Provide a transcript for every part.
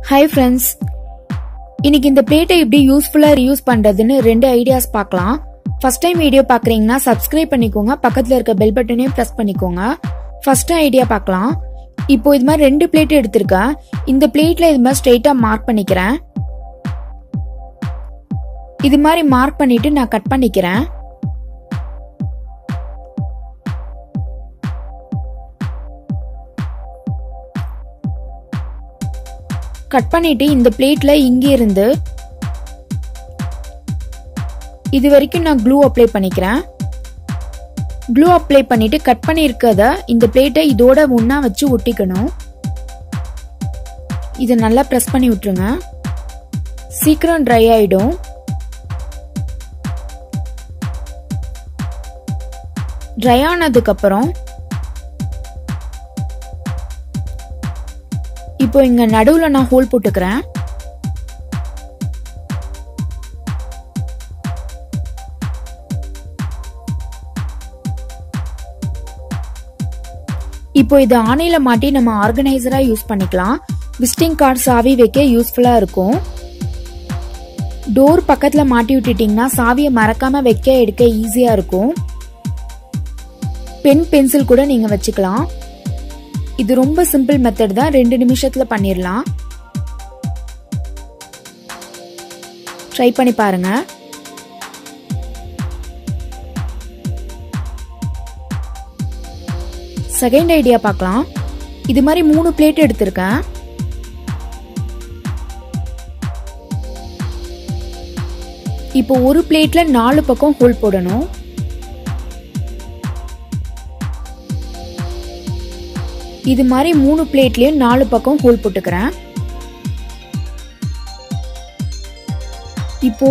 Hi friends, இன்னைக்கு இந்த பிளேட்டை எப்படி யூஸ்ஃபுல்லா ரியூஸ் பண்றதுன்னு ரெண்டு ஐடியாஸ் பார்க்கலாம். ஃபர்ஸ்ட் டைம் வீடியோ பார்க்கறீங்கன்னா சப்ஸ்கிரைப் பண்ணிக்கோங்க, பக்கத்துல இருக்க பெல் பட்டனையும் பிரஸ் பண்ணிக்கோங்க. ஃபர்ஸ்ட் ஐடியா பார்க்கலாம். இப்போ இது மாதிரி ரெண்டு பிளேட் எடுத்திருக்கேன். இந்த பிளேட்ல இது மாதிரி ஸ்ட்ரைட்டா மார்க் பண்ணிக்கிறேன். இது மாதிரி மார்க் பண்ணிட்டு நான் கட் பண்ணிக்கிறேன். கட் பண்ணிட்டு இந்த பிளேட்ல இங்க இருந்து இது வரைக்கும் நான் க்ளூ அப்ளை பண்ணிக்கிறேன். க்ளூ அப்ளை பண்ணிட்டு கட் பண்ணி இருக்கத இந்த பிளேட்டை இதோட ஒண்ணா வச்சு ஒட்டிக்கணும். இதை நல்லா பிரஸ் பண்ணி விட்டுருங்க. சீக்கிரம் ட்ரை ஆயிடும். ட்ரை ஆனதுக்கு அப்புறம் இப்போ இங்க நடுவுல நான் ஹோல் போட்டுக்கிறேன். இப்போ இது ஆணையில மாட்டி நம்ம ஆர்கனைசரா யூஸ் பண்ணிக்கலாம். விசிட்டிங் கார்டு சாவி வைக்க யூஸ்ஃபுல்லா இருக்கும். டோர் பக்கத்துல மாட்டி விட்டுட்டீங்கன்னா சாவியை மறக்காம வைக்க எடுக்க ஈஸியா இருக்கும். பென் பென்சில் கூட நீங்க வச்சுக்கலாம். இது ரொம்ப சிம்பிள் மெத்தட் தான், 2 நிமிஷத்துல பண்ணிடலாம். ட்ரை பண்ணி பாருங்க. செகண்ட் ஐடியா பார்க்கலாம். இது மாதிரி 3 பிளேட் எடுத்திருக்கேன். இப்போ ஒரு பிளேட்ல 4 பக்கம் ஹோல் போடணும். இது மாதிரி 3 பிளேட்லயும் 4 பக்கம் ஹோல் போட்டுக்கிறேன். இப்போ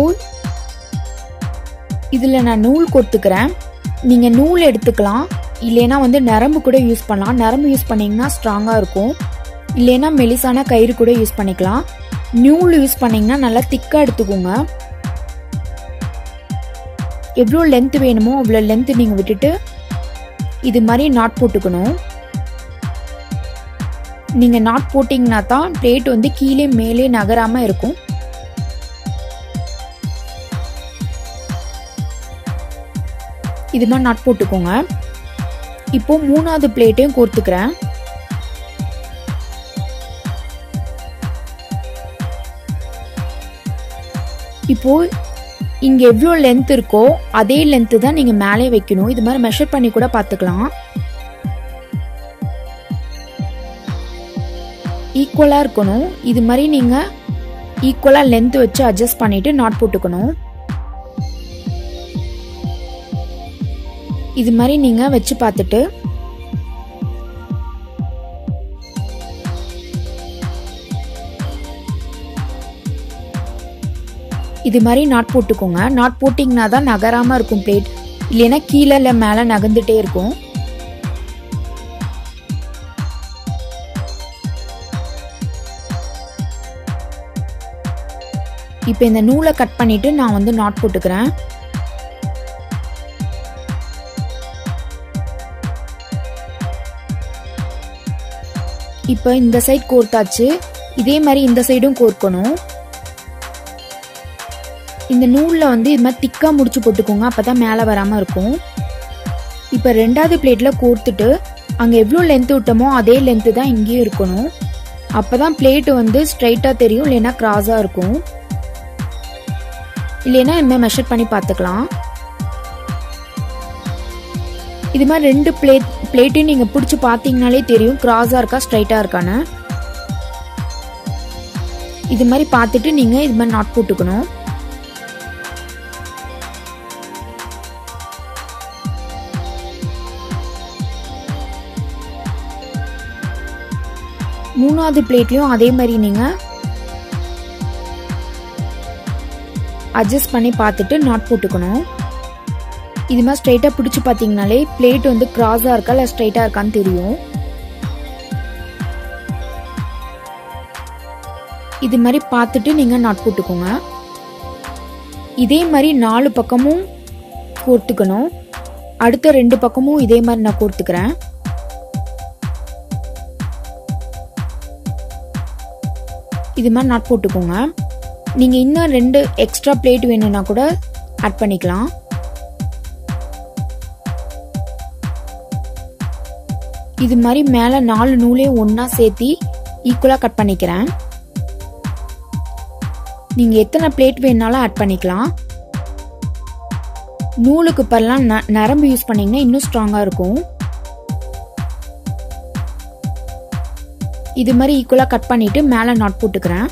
இதுல நான் நூல் கோர்த்துக்கிறேன். நீங்க நூல் எடுத்துக்கலாம், இல்லைன்னா நரம்பு கூட யூஸ் பண்ணலாம். நரம்பு யூஸ் பண்ணீங்கன்னா ஸ்ட்ராங்கா இருக்கும், இல்லைன்னா மெலிசான கயிறு கூட யூஸ் பண்ணிக்கலாம். நூல் யூஸ் பண்ணீங்கன்னா நல்லா திக்கா எடுத்துக்கோங்க. எவ்வளோ லென்த் வேணுமோ அவ்வளோ லென்த் நீங்க விட்டுட்டு இது மாதிரி நாட் போட்டுக்கணும். நீங்க நாட் போட்டீங்கன்னா தான் பிளேட் கீழே மேலே நகராம இருக்கும். இது மாதிரி நாட் போட்டுக்கோங்க. இப்போ 3வது பிளேட்டையும் கோர்த்துக்கிறேன். இப்போ இங்க எவ்வளோ லென்த் இருக்கோ அதே லென்த் தான் நீங்க மேலே வைக்கணும். இது மாதிரி மெஷர் பண்ணி கூட பாத்துக்கலாம். ஈக்குவலா இருக்கணும். இது மாதிரி நீங்க ஈக்குவலா லென்த் வச்சு அட்ஜஸ்ட் பண்ணிட்டு நாட் போட்டுக்கணும். இது மாதிரி நீங்க வச்சு பார்த்துட்டு இது மாதிரி நாட் போட்டுக்கோங்க. நாட் போட்டீங்கன்னா தான் நகராம இருக்கும் பிளேட், இல்லைன்னா கீழே இல்ல மேல நகர்ந்துட்டே இருக்கும். இப்போ இந்த நூலை கட் பண்ணிட்டு நான் நாட் போட்டுக்கிறேன். இப்போ இந்த சைடு கோர்த்தாச்சு. இதே மாதிரி இந்த சைடும் கோர்க்கணும். இந்த நூல்ல இது மாதிரி திக்கா முடிச்சு போட்டுக்கோங்க, அப்பதான் மேல வராம இருக்கும். இப்ப 2வது பிளேட்ல கோர்த்துட்டு அங்க எவ்வளவு லென்த் விட்டோமோ அதே லென்த் தான் இங்கேயும் இருக்கணும். அப்பதான் பிளேட் ஸ்ட்ரைட்டா தெரியும், இல்லைன்னா கிராஸா இருக்கும். இல்லைன்னா என்ன மெஷர் பண்ணி பார்த்துக்கலாம். இது மாதிரி 2 பிளேட்டையும் நீங்க பிடிச்சு பார்த்தீங்கனாலே தெரியும் கிராஸா இருக்கா ஸ்ட்ரைட்டா இருக்கான்னு. இது மாதிரி பார்த்துட்டு நீங்க இது மாதிரி நாட் போட்டுக்கணும். மூணாவது பிளேட்லயும் அதே மாதிரி நீங்க அட்ஜஸ்ட் பண்ணி பார்த்துட்டு நாட் போட்டுக்கணும். இது மாதிரி ஸ்ட்ரைட்டா பிடிச்சு பார்த்தீங்கனாலே பிளேட் கிராஸா இருக்கா இல்ல ஸ்ட்ரைட்டா இருக்கான்னு தெரியும். இது மாதிரி பார்த்துட்டு நீங்க நாட் போட்டுக்கோங்க. இதே மாதிரி 4 பக்கமும் கோர்த்துக்கணும். அடுத்த 2 பக்கமும் இதே மாதிரி நான் கோர்த்துக்கிறேன். இது மாதிரி நாட் போட்டுக்கோங்க. நீங்க இன்னும் 2 எக்ஸ்ட்ரா பிளேட் வேணும்னா கூட ஆட் பண்ணிக்கலாம். இது மாதிரி மேல 4 நூலையும் ஒன்னா சேர்த்து ஈக்குவலா கட் பண்ணிக்கிறேன். நீங்க எத்தனை பிளேட் வேணாலும் ஆட் பண்ணிக்கலாம். நூலுக்கு பதிலா நரம்பு யூஸ் பண்ணீங்கன்னா இன்னும் ஸ்ட்ராங்கா இருக்கும். இது மாதிரி ஈக்குவலா கட் பண்ணிட்டு மேல நாட் போட்டுக்கிறேன்.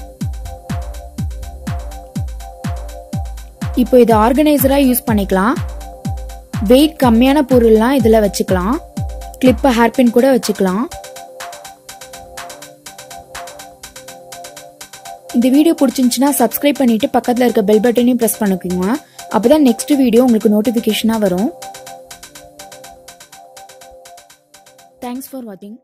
இப்போ இது ஆர்கனைசரா யூஸ் பண்ணிக்கலாம். வெயிட் கம்மியான பொருள்லாம் இதுல வச்சுக்கலாம். கிளிப் ஹேர்பின் கூட வச்சுக்கலாம். இந்த வீடியோ பிடிச்சிருந்துச்சுன்னா சப்ஸ்கிரைப் பண்ணிட்டு பக்கத்துல இருக்க பெல் பட்டனையும் பிரஸ் பண்ணிக்கோங்க. அப்பதான் நெக்ஸ்ட் வீடியோ உங்களுக்கு நோட்டிபிகேஷனா வரும். தேங்க்ஸ் ஃபார் வாட்சிங்.